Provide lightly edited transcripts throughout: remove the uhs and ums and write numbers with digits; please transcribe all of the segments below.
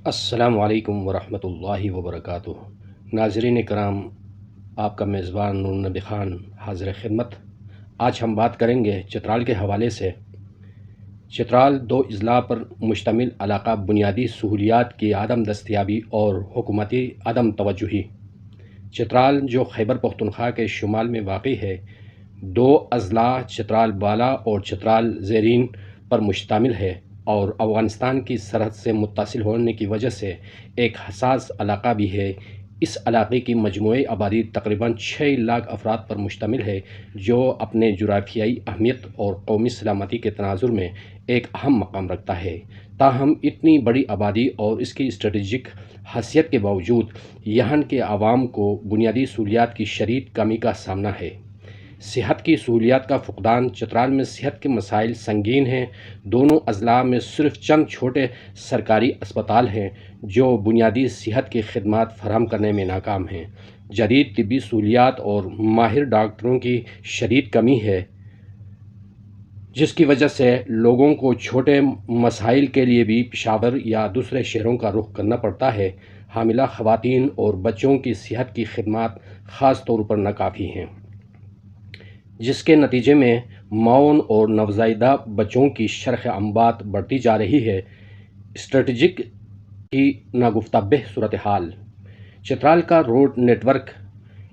السلام علیکم ورحمۃ اللہ وبرکاتہ۔ ناظرین کرام، آپ کا میزبان نور نبی خان حاضر خدمت۔ آج ہم بات کریں گے چترال کے حوالے سے۔ چترال دو اضلاع پر مشتمل علاقہ بنیادی سہولیات کی عدم دستیابی اور حکومتی عدم توجہی۔ چترال جو خیبر پختونخوا کے شمال میں واقع ہے، دو اضلاع چترال بالا اور چترال زیرین پر مشتمل ہے اور افغانستان کی سرحد سے متصل ہونے کی وجہ سے ایک حساس علاقہ بھی ہے۔ اس علاقے کی مجموعی آبادی تقریباً 6 لاکھ افراد پر مشتمل ہے، جو اپنے جغرافیائی اہمیت اور قومی سلامتی کے تناظر میں ایک اہم مقام رکھتا ہے۔ تاہم اتنی بڑی آبادی اور اس کی اسٹریٹجک حیثیت کے باوجود یہاں کے عوام کو بنیادی سہولیات کی شدید کمی کا سامنا ہے۔ صحت کی سہولیات کا فقدان۔ چترال میں صحت کے مسائل سنگین ہیں۔ دونوں اضلاع میں صرف چند چھوٹے سرکاری اسپتال ہیں جو بنیادی صحت کی خدمات فراہم کرنے میں ناکام ہیں۔ جدید طبی سہولیات اور ماہر ڈاکٹروں کی شدید کمی ہے، جس کی وجہ سے لوگوں کو چھوٹے مسائل کے لیے بھی پشاور یا دوسرے شہروں کا رخ کرنا پڑتا ہے۔ حاملہ خواتین اور بچوں کی صحت کی خدمات خاص طور پر ناکافی ہیں، جس کے نتیجے میں معاون اور نوزائیدہ بچوں کی شرح اموات بڑھتی جا رہی ہے۔ اسٹریٹجک کی ناگفتہ صورتحال۔ چترال کا روڈ نیٹ ورک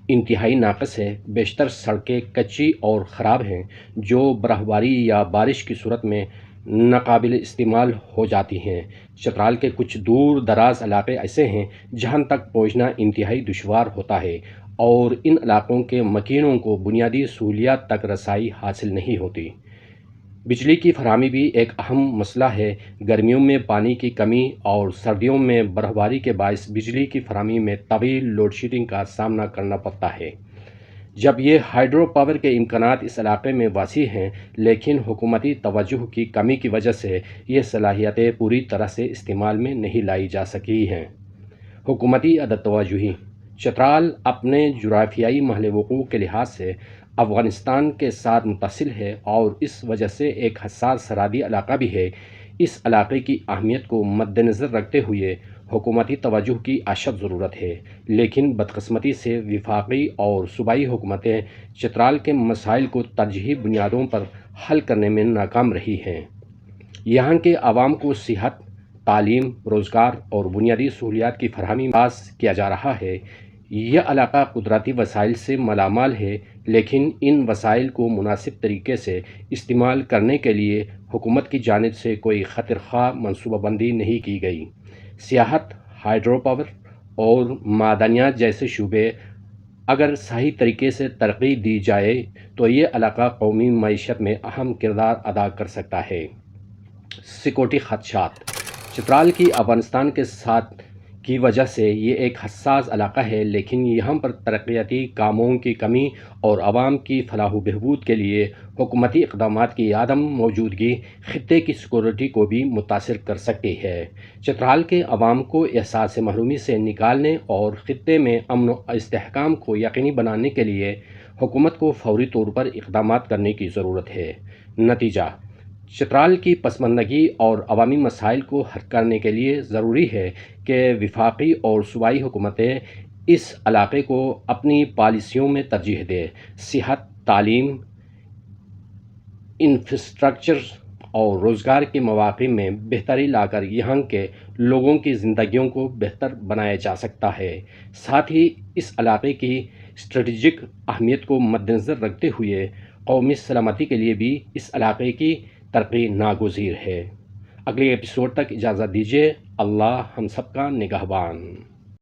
انتہائی ناقص ہے۔ بیشتر سڑکیں کچی اور خراب ہیں، جو برفباری یا بارش کی صورت میں ناقابل استعمال ہو جاتی ہیں۔ چترال کے کچھ دور دراز علاقے ایسے ہیں جہاں تک پہنچنا انتہائی دشوار ہوتا ہے اور ان علاقوں کے مکینوں کو بنیادی سہولیات تک رسائی حاصل نہیں ہوتی۔ بجلی کی فراہمی بھی ایک اہم مسئلہ ہے۔ گرمیوں میں پانی کی کمی اور سردیوں میں برفباری کے باعث بجلی کی فراہمی میں طویل لوڈ شیڈنگ کا سامنا کرنا پڑتا ہے۔ جب یہ ہائیڈرو پاور کے امکانات اس علاقے میں وسیع ہیں، لیکن حکومتی توجہ کی کمی کی وجہ سے یہ صلاحیتیں پوری طرح سے استعمال میں نہیں لائی جا سکی ہیں۔ حکومتی عدم توجہی۔ چترال اپنے جغرافیائی محل وقوع کے لحاظ سے افغانستان کے ساتھ متصل ہے اور اس وجہ سے ایک حساس سرحدی علاقہ بھی ہے۔ اس علاقے کی اہمیت کو مد نظر رکھتے ہوئے حکومتی توجہ کی اشد ضرورت ہے، لیکن بدقسمتی سے وفاقی اور صوبائی حکومتیں چترال کے مسائل کو ترجیحی بنیادوں پر حل کرنے میں ناکام رہی ہیں۔ یہاں کے عوام کو صحت، تعلیم، روزگار اور بنیادی سہولیات کی فراہمی میں پاس کیا جا رہا ہے۔ یہ علاقہ قدرتی وسائل سے مالا مال ہے، لیکن ان وسائل کو مناسب طریقے سے استعمال کرنے کے لیے حکومت کی جانب سے کوئی خاطر خواہ منصوبہ بندی نہیں کی گئی۔ سیاحت، ہائیڈرو پاور اور معدنیات جیسے شعبے اگر صحیح طریقے سے ترقی دی جائے تو یہ علاقہ قومی معیشت میں اہم کردار ادا کر سکتا ہے۔ سیکورٹی خدشات۔ چترال کی افغانستان کے ساتھ کی وجہ سے یہ ایک حساس علاقہ ہے، لیکن یہاں پر ترقیاتی کاموں کی کمی اور عوام کی فلاح و بہبود کے لیے حکومتی اقدامات کی عدم موجودگی خطے کی سیکورٹی کو بھی متاثر کر سکتی ہے۔ چترال کے عوام کو احساس محرومی سے نکالنے اور خطے میں امن و استحکام کو یقینی بنانے کے لیے حکومت کو فوری طور پر اقدامات کرنے کی ضرورت ہے۔ نتیجہ: چترال کی پسماندگی اور عوامی مسائل کو حل کرنے کے لیے ضروری ہے کہ وفاقی اور صوبائی حکومتیں اس علاقے کو اپنی پالیسیوں میں ترجیح دیں۔ صحت، تعلیم، انفراسٹرکچر اور روزگار کے مواقع میں بہتری لا کر یہاں کے لوگوں کی زندگیوں کو بہتر بنایا جا سکتا ہے۔ ساتھ ہی اس علاقے کی اسٹریٹجک اہمیت کو مدنظر رکھتے ہوئے قومی سلامتی کے لیے بھی اس علاقے کی ترقی ناگزیر ہے۔ اگلے ایپیسوڈ تک اجازت دیجیے۔ اللہ ہم سب کا نگہبان۔